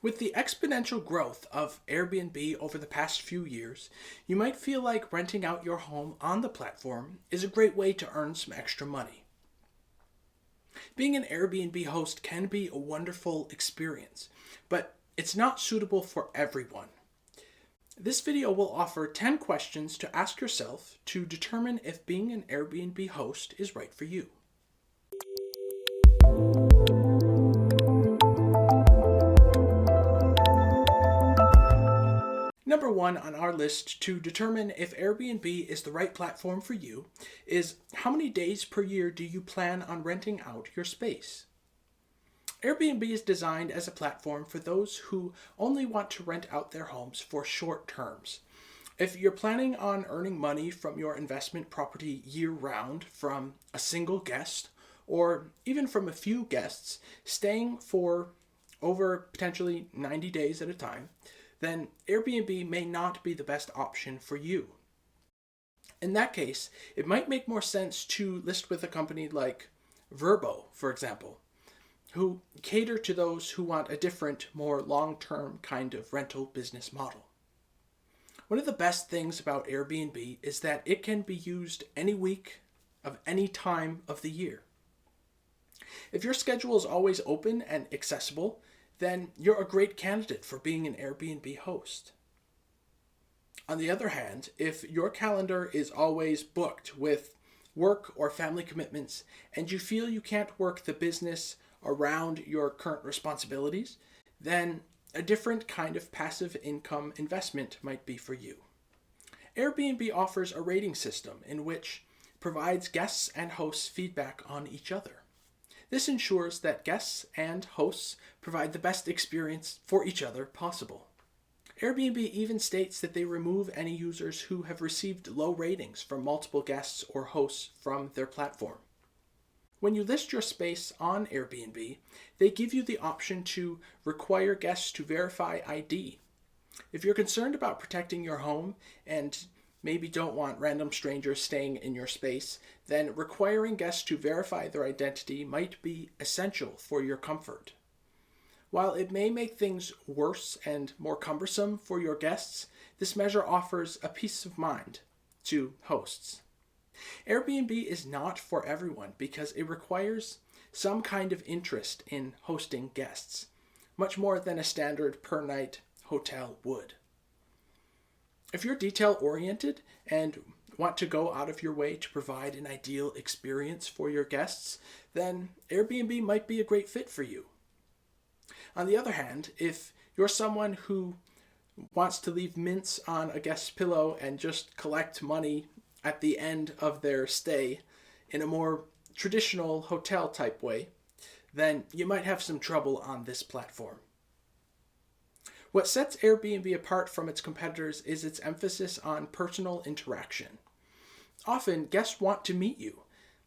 With the exponential growth of Airbnb over the past few years, you might feel like renting out your home on the platform is a great way to earn some extra money. Being an Airbnb host can be a wonderful experience, but it's not suitable for everyone. This video will offer 10 questions to ask yourself to determine if being an Airbnb host is right for you. Number one on our list to determine if Airbnb is the right platform for you is how many days per year do you plan on renting out your space? Airbnb is designed as a platform for those who only want to rent out their homes for short terms. If you're planning on earning money from your investment property year-round from a single guest, or even from a few guests staying for over potentially 90 days at a time, then Airbnb may not be the best option for you. In that case, it might make more sense to list with a company like Vrbo, for example, who cater to those who want a different, more long-term kind of rental business model. One of the best things about Airbnb is that it can be used any week of any time of the year. If your schedule is always open and accessible, then you're a great candidate for being an Airbnb host. On the other hand, if your calendar is always booked with work or family commitments and you feel you can't work the business around your current responsibilities, then a different kind of passive income investment might be for you. Airbnb offers a rating system in which provides guests and hosts feedback on each other. This ensures that guests and hosts provide the best experience for each other possible. Airbnb even states that they remove any users who have received low ratings from multiple guests or hosts from their platform. When you list your space on Airbnb, they give you the option to require guests to verify ID. If you're concerned about protecting your home and maybe don't want random strangers staying in your space, then requiring guests to verify their identity might be essential for your comfort. While it may make things worse and more cumbersome for your guests, this measure offers a peace of mind to hosts. Airbnb is not for everyone because it requires some kind of interest in hosting guests, much more than a standard per-night hotel would. If you're detail-oriented and want to go out of your way to provide an ideal experience for your guests, then Airbnb might be a great fit for you. On the other hand, if you're someone who wants to leave mints on a guest's pillow and just collect money at the end of their stay in a more traditional hotel-type way, then you might have some trouble on this platform. What sets Airbnb apart from its competitors is its emphasis on personal interaction. Often, guests want to meet you.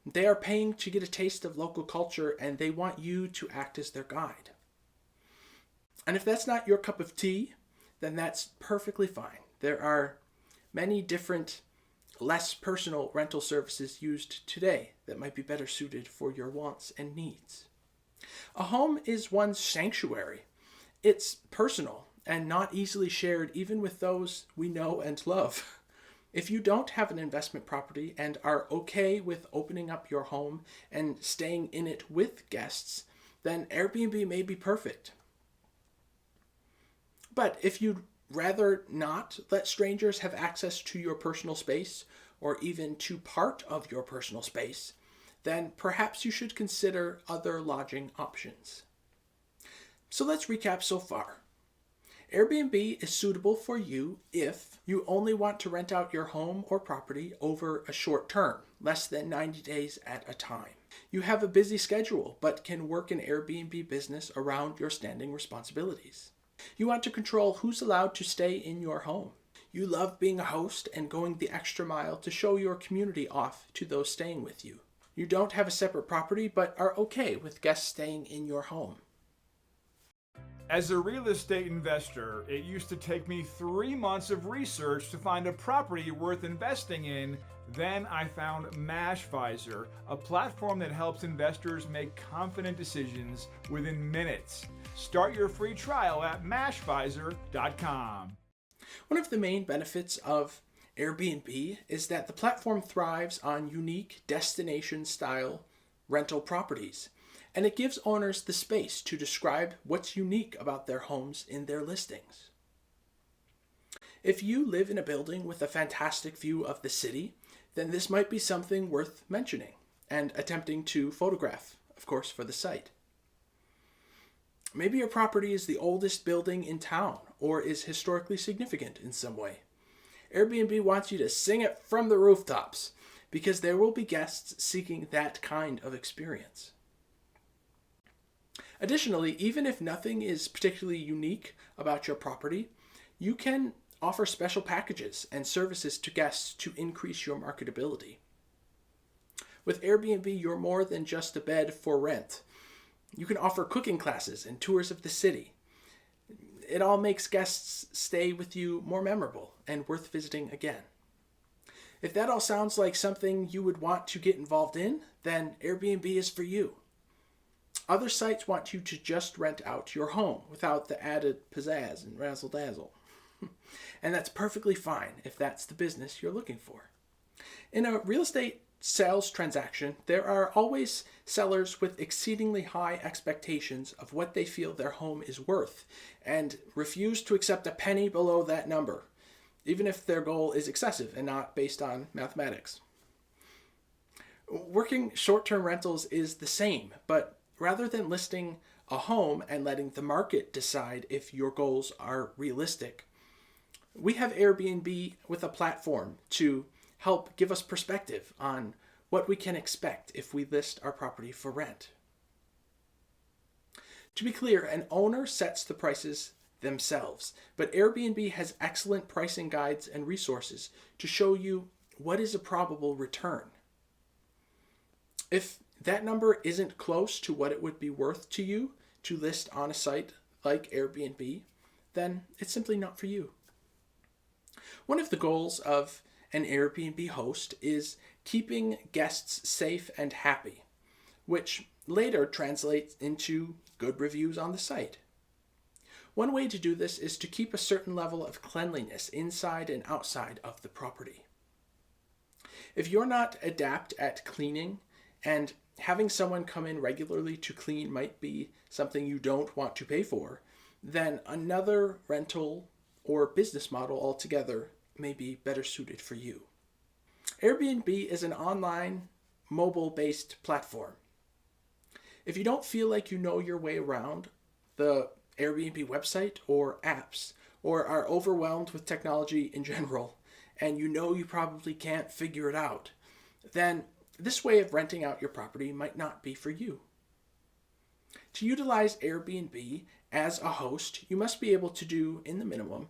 They are paying to get a taste of local culture, and they want you to act as their guide. And if that's not your cup of tea, then that's perfectly fine. There are many different, less personal rental services used today that might be better suited for your wants and needs. A home is one's sanctuary. It's personal and not easily shared even with those we know and love. If you don't have an investment property and are okay with opening up your home and staying in it with guests, then Airbnb may be perfect. But if you'd rather not let strangers have access to your personal space or even to part of your personal space, then perhaps you should consider other lodging options. So let's recap so far. Airbnb is suitable for you if you only want to rent out your home or property over a short term, less than 90 days at a time. You have a busy schedule, but can work an Airbnb business around your standing responsibilities. You want to control who's allowed to stay in your home. You love being a host and going the extra mile to show your community off to those staying with you. You don't have a separate property, but are okay with guests staying in your home. As a real estate investor, it used to take me 3 months of research to find a property worth investing in. Then I found Mashvisor, a platform that helps investors make confident decisions within minutes. Start your free trial at Mashvisor.com. One of the main benefits of Airbnb is that the platform thrives on unique destination-style rental properties, and it gives owners the space to describe what's unique about their homes in their listings. If you live in a building with a fantastic view of the city, then this might be something worth mentioning and attempting to photograph, of course, for the site. Maybe your property is the oldest building in town or is historically significant in some way. Airbnb wants you to sing it from the rooftops because there will be guests seeking that kind of experience. Additionally, even if nothing is particularly unique about your property, you can offer special packages and services to guests to increase your marketability. With Airbnb, you're more than just a bed for rent. You can offer cooking classes and tours of the city. It all makes guests' stay with you more memorable and worth visiting again. If that all sounds like something you would want to get involved in, then Airbnb is for you. Other sites want you to just rent out your home without the added pizzazz and razzle-dazzle. And that's perfectly fine if that's the business you're looking for. In a real estate sales transaction, there are always sellers with exceedingly high expectations of what they feel their home is worth and refuse to accept a penny below that number, even if their goal is excessive and not based on mathematics. Working short-term rentals is the same, but rather than listing a home and letting the market decide if your goals are realistic, we have Airbnb with a platform to help give us perspective on what we can expect if we list our property for rent. To be clear, an owner sets the prices themselves, but Airbnb has excellent pricing guides and resources to show you what is a probable return. If that number isn't close to what it would be worth to you to list on a site like Airbnb, then it's simply not for you. One of the goals of an Airbnb host is keeping guests safe and happy, which later translates into good reviews on the site. One way to do this is to keep a certain level of cleanliness inside and outside of the property. If you're not adept at cleaning, and having someone come in regularly to clean might be something you don't want to pay for, then another rental or business model altogether may be better suited for you. Airbnb is an online, mobile-based platform. If you don't feel like you know your way around the Airbnb website or apps, or are overwhelmed with technology in general, and you know you probably can't figure it out, then this way of renting out your property might not be for you. To utilize Airbnb as a host, you must be able to do, in the minimum,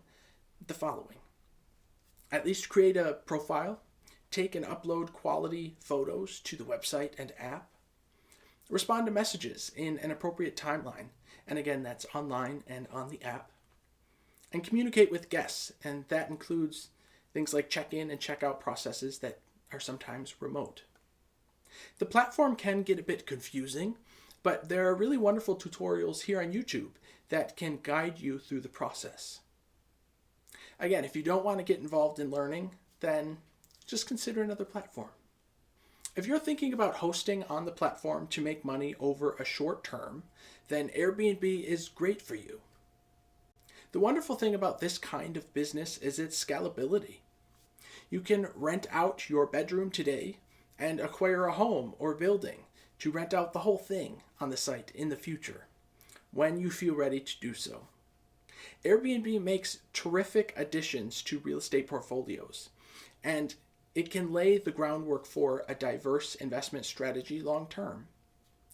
the following. At least create a profile, take and upload quality photos to the website and app, respond to messages in an appropriate timeline, and again, that's online and on the app, and communicate with guests, and that includes things like check-in and check-out processes that are sometimes remote. The platform can get a bit confusing, but there are really wonderful tutorials here on YouTube that can guide you through the process. Again, if you don't want to get involved in learning, then just consider another platform. If you're thinking about hosting on the platform to make money over a short term, then Airbnb is great for you. The wonderful thing about this kind of business is its scalability. You can rent out your bedroom today and acquire a home or building to rent out the whole thing on the site in the future, when you feel ready to do so. Airbnb makes terrific additions to real estate portfolios, and it can lay the groundwork for a diverse investment strategy long term.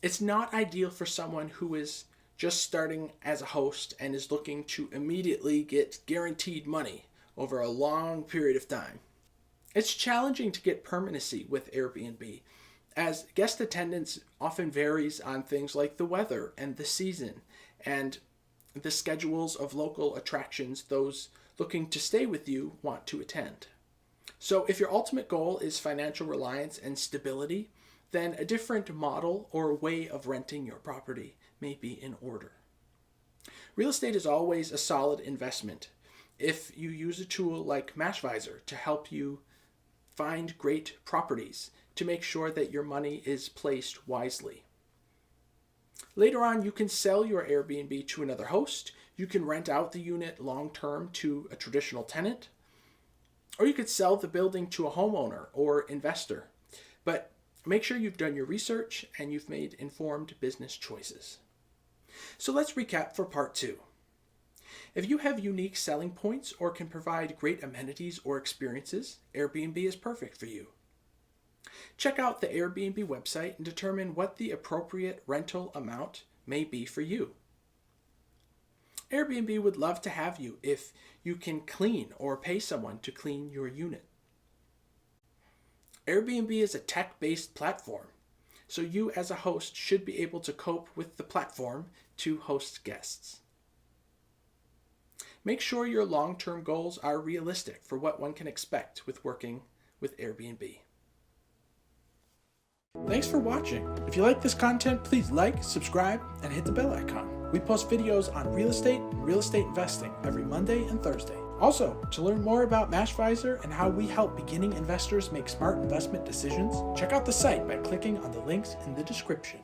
It's not ideal for someone who is just starting as a host and is looking to immediately get guaranteed money over a long period of time. It's challenging to get permanency with Airbnb, as guest attendance often varies on things like the weather and the season, and the schedules of local attractions those looking to stay with you want to attend. So if your ultimate goal is financial reliance and stability, then a different model or way of renting your property may be in order. Real estate is always a solid investment if you use a tool like Mashvisor to help you find great properties to make sure that your money is placed wisely. Later on, you can sell your Airbnb to another host, you can rent out the unit long-term to a traditional tenant, or you could sell the building to a homeowner or investor. But make sure you've done your research and you've made informed business choices. So let's recap for part 2. If you have unique selling points or can provide great amenities or experiences, Airbnb is perfect for you. Check out the Airbnb website and determine what the appropriate rental amount may be for you. Airbnb would love to have you if you can clean or pay someone to clean your unit. Airbnb is a tech-based platform, so you as a host should be able to cope with the platform to host guests. Make sure your long-term goals are realistic for what one can expect with working with Airbnb. Thanks for watching. If you like this content, please like, subscribe, and hit the bell icon. We post videos on real estate and real estate investing every Monday and Thursday. Also, to learn more about Mashvisor and how we help beginning investors make smart investment decisions, check out the site by clicking on the links in the description.